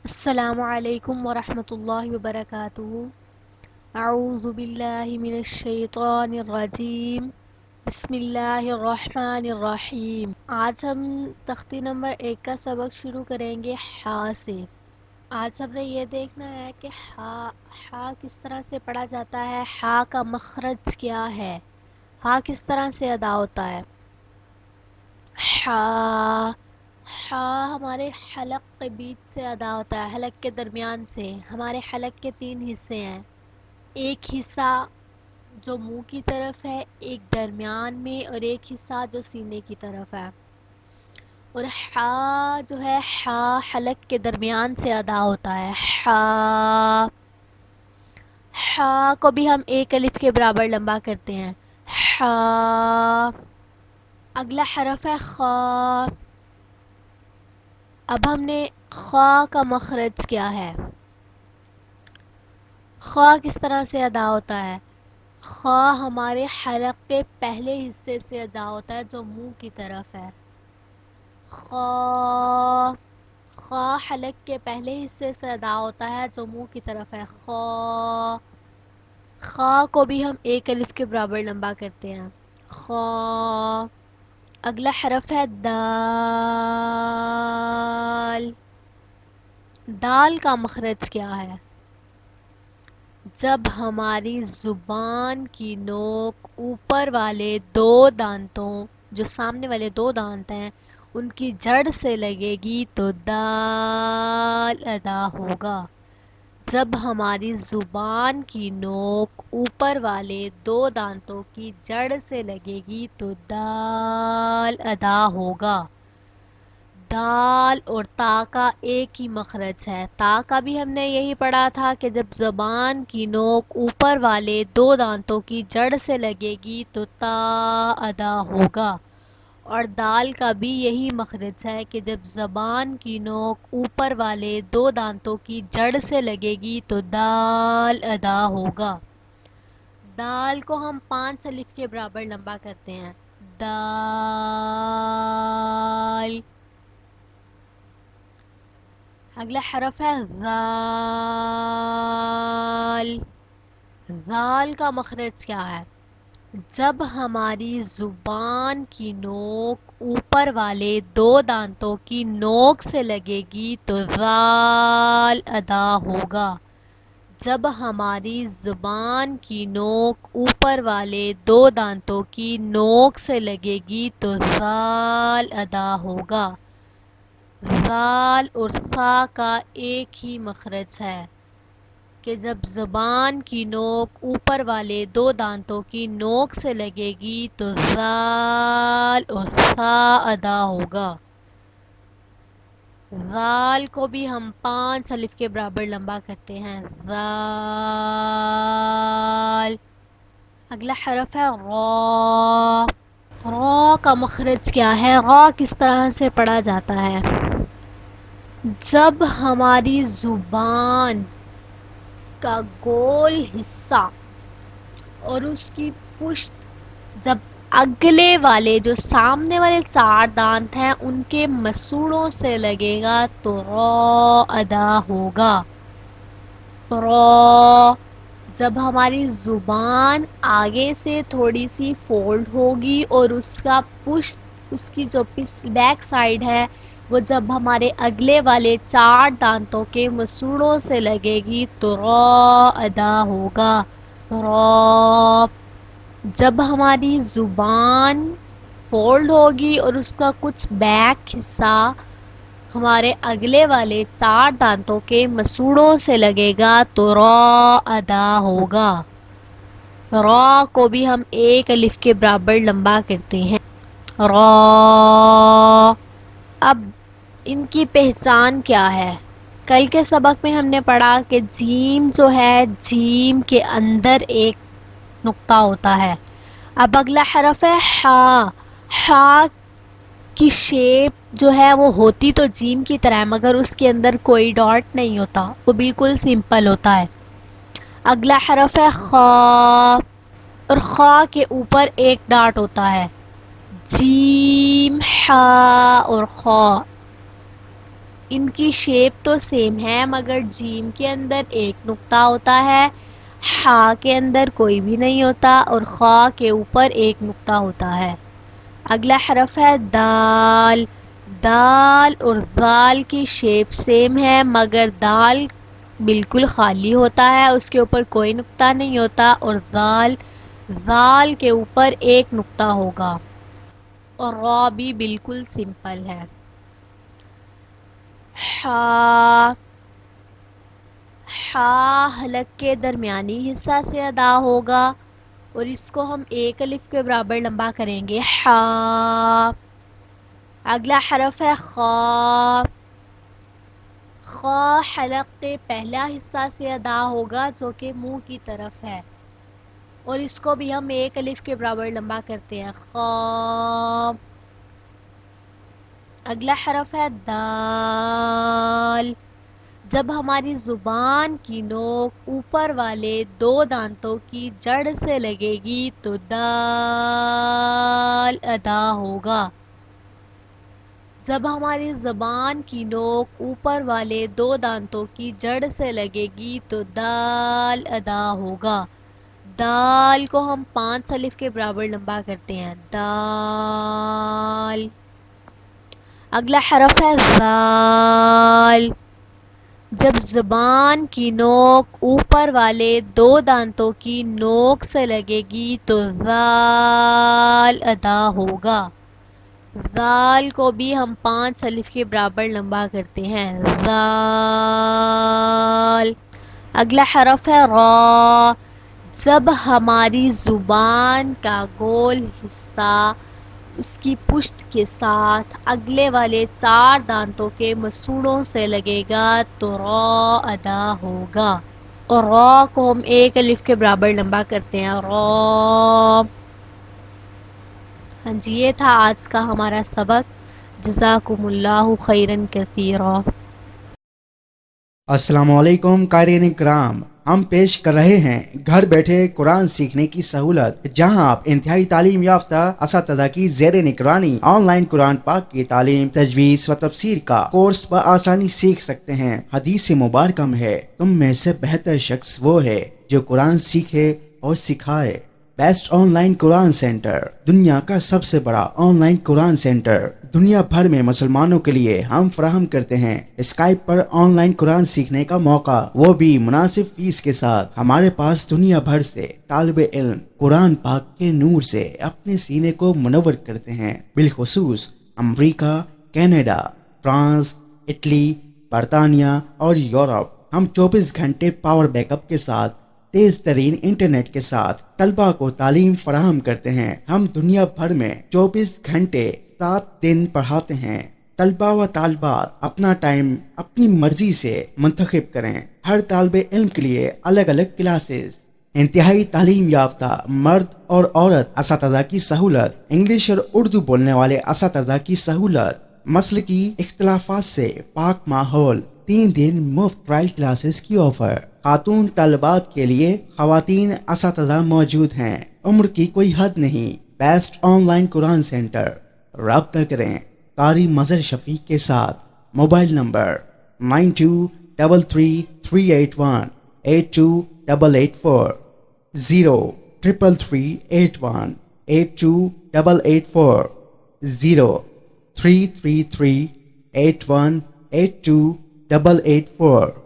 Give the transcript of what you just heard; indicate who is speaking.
Speaker 1: السلام علیکم ورحمۃ اللہ وبرکاتہ۔ اعوذ باللہ من الشیطان الرجیم، بسم اللہ الرحمن الرحیم۔ آج ہم تختی نمبر 1 کا سبق شروع کریں گے ہا سے۔ آج ہم نے یہ دیکھنا ہے کہ ہا کس طرح سے پڑھا جاتا ہے، ہا کا مخرج کیا ہے، ہا کس طرح سے ادا ہوتا ہے۔ ہا ہمارے حلق کے بیچ سے ادا ہوتا ہے، حلق کے درمیان سے۔ ہمارے حلق کے 3 حصے ہیں، ایک حصہ جو منہ کی طرف ہے، ایک درمیان میں، اور ایک حصہ جو سینے کی طرف ہے۔ اور ہا جو ہے، ہا حلق کے درمیان سے ادا ہوتا ہے۔ ہا کو بھی ہم ایک الف کے برابر لمبا کرتے ہیں۔ ہا۔ اگلا حرف ہے خا۔ اب ہم نے خا کا مخرج کیا ہے، خا کس طرح سے ادا ہوتا ہے۔ خا ہمارے حلق کے پہلے حصے سے ادا ہوتا ہے جو منہ کی طرف ہے۔ خا حلق کے پہلے حصے سے ادا ہوتا ہے جو منہ کی طرف ہے۔ خا کو بھی ہم ایک الف کے برابر لمبا کرتے ہیں۔ خا۔ اگلا حرف ہے دال۔ دال کا مخرج کیا ہے؟ جب ہماری زبان کی نوک اوپر والے 2 دانتوں، جو سامنے والے 2 دانت ہیں، ان کی جڑ سے لگے گی تو دال ادا ہوگا۔ جب ہماری زبان کی نوک اوپر والے 2 دانتوں کی جڑ سے لگے گی تو دال ادا ہوگا۔ دال اور تا کا ایک ہی مخرج ہے۔ تا کا بھی ہم نے یہی پڑھا تھا کہ جب زبان کی نوک اوپر والے 2 دانتوں کی جڑ سے لگے گی تو تا ادا ہوگا، اور دال کا بھی یہی مخرج ہے کہ جب زبان کی نوک اوپر والے 2 دانتوں کی جڑ سے لگے گی تو دال ادا ہوگا۔ دال کو ہم 5 الف کے برابر لمبا کرتے ہیں۔ دال۔ اگلا حرف ہے ذال۔ ذال کا مخرج کیا ہے؟ جب ہماری زبان کی نوک اوپر والے 2 دانتوں کی نوک سے لگے گی تو ذال ادا ہوگا۔ جب ہماری زبان کی نوک اوپر والے 2 دانتوں کی نوک سے لگے گی تو ذال ادا ہوگا۔ ذال اور ثا کا ایک ہی مخرج ہے کہ جب زبان کی نوک اوپر والے 2 دانتوں کی نوک سے لگے گی تو ذال اور ثا ادا ہوگا۔ ذال کو بھی ہم 5 الف کے برابر لمبا کرتے ہیں۔ ذال۔ اگلا حرف ہے را۔ را کا مخرج کیا ہے؟ را کس طرح سے پڑھا جاتا ہے؟ جب ہماری زبان کا گول حصہ اور اس کی پشت جب اگلے والے جو سامنے والے 4 دانت ہیں ان کے مسوڑوں سے لگے گا تو را ادا ہوگا۔ را۔ جب ہماری زبان آگے سے تھوڑی سی فولڈ ہوگی اور اس کا پشت، اس کی جو بیک سائڈ ہے، وہ جب ہمارے اگلے والے 4 دانتوں کے مسوڑوں سے لگے گی تو را ادا ہوگا۔ را۔ جب ہماری زبان فولڈ ہوگی اور اس کا کچھ بیک حصہ ہمارے اگلے والے 4 دانتوں کے مسوڑوں سے لگے گا تو را ادا ہوگا۔ را کو بھی ہم ایک الف کے برابر لمبا کرتے ہیں۔ را۔ اب ان کی پہچان کیا ہے؟ کل کے سبق میں ہم نے پڑھا کہ جیم جو ہے، جیم کے اندر ایک نقطہ ہوتا ہے۔ اب اگلا حرف ہے ہا۔ ہا کی شیپ جو ہے وہ ہوتی تو جیم کی طرح ہے، مگر اس کے اندر کوئی ڈاٹ نہیں ہوتا، وہ بالکل سمپل ہوتا ہے۔ اگلا حرف ہے خا، اور خا کے اوپر ایک ڈاٹ ہوتا ہے۔ جیم، ہا اور خا۔ ان کی شیپ تو سیم ہے مگر جیم کے اندر ایک نقطہ ہوتا ہے، حا کے اندر کوئی بھی نہیں ہوتا اور خا کے اوپر ایک نقطہ ہوتا ہے۔ اگلا حرف ہے دال۔ دال اور ذال کی شیپ سیم ہے مگر دال بالکل خالی ہوتا ہے، اس کے اوپر کوئی نقطہ نہیں ہوتا، اور ذال کے اوپر ایک نقطہ ہوگا، اور را بھی بالکل سمپل ہے۔ حا۔ حا حلق کے درمیانی حصہ سے ادا ہوگا اور اس کو ہم ایک الف کے برابر لمبا کریں گے، حا۔ اگلا حرف ہے خا۔ خا حلق کے پہلا حصہ سے ادا ہوگا جو کہ منہ کی طرف ہے، اور اس کو بھی ہم ایک الف کے برابر لمبا کرتے ہیں، خا۔ اگلا حرف ہے دال۔ جب ہماری زبان کی نوک اوپر والے دو دانتوں کی جڑ سے لگے گی تو دال ادا ہوگا۔ جب ہماری زبان کی نوک اوپر والے دو دانتوں کی جڑ سے لگے گی تو دال ادا ہوگا۔ دال کو ہم 5 الف کے برابر لمبا کرتے ہیں، دال۔ اگلا حرف ہے ذال۔ جب زبان کی نوک اوپر والے دو دانتوں کی نوک سے لگے گی تو ذال ادا ہوگا۔ ذال کو بھی ہم 5 الف کے برابر لمبا کرتے ہیں، ذال۔ اگلا حرف ہے را۔ جب ہماری زبان کا گول حصہ اس کی پشت کے ساتھ اگلے والے 4 دانتوں کے مسوڑوں سے لگے گا تو را ادا ہوگا، اور را کو ہم ایک الف کے برابر لمبا کرتے ہیں، را۔ ہاں جی، یہ تھا آج کا ہمارا سبق۔ جزاکم اللہ خیرا کثیرا۔
Speaker 2: السلام علیکم قارئین کرام، ہم پیش کر رہے ہیں گھر بیٹھے قرآن سیکھنے کی سہولت، جہاں آپ انتہائی تعلیم یافتہ اساتذہ کی زیر نگرانی آن لائن قرآن پاک کی تعلیم، تجویز و تفسیر کا کورس بآسانی سیکھ سکتے ہیں۔ حدیث مبارکہ میں ہے، تم میں سے بہتر شخص وہ ہے جو قرآن سیکھے اور سکھائے۔ Best on line Quran centre, دنیا کا سب سے بڑا آن لائن قرآن سینٹر دنیا بھر میں مسلمانوں کے لیے ہم فراہم کرتے ہیں اسکائپ پر آن لائن قرآن سیکھنے کا موقع، وہ بھی مناسب فیس کے ساتھ۔ ہمارے پاس دنیا بھر سے طالب علم قرآن پاک کے نور سے اپنے سینے کو منور کرتے ہیں، بالخصوص امریکہ، کینیڈا، فرانس، اٹلی، برطانیہ اور یورپ۔ ہم 24 گھنٹے پاور بیک اپ کے ساتھ تیز ترین انٹرنیٹ کے ساتھ طلبہ کو تعلیم فراہم کرتے ہیں۔ ہم دنیا بھر میں 24 گھنٹے 7 دن پڑھاتے ہیں۔ طلبہ و طالبات اپنا ٹائم اپنی مرضی سے منتخب کریں۔ ہر طالب علم کے لیے الگ الگ کلاسز، انتہائی تعلیم یافتہ مرد اور عورت اساتذہ کی سہولت، انگلش اور اردو بولنے والے اساتذہ کی سہولت، مسلکی اختلافات سے پاک ماحول، 3 دن مفت ٹرائل کلاسز کی آفر۔ خاتون طالبات کے لیے خواتین اساتذہ موجود ہیں، عمر کی کوئی حد نہیں۔ Best on line Quran centre, رابطہ کریں قاری مظہر شفیق کے ساتھ۔ Mobile number 9233818288 03338182880 0333818288 884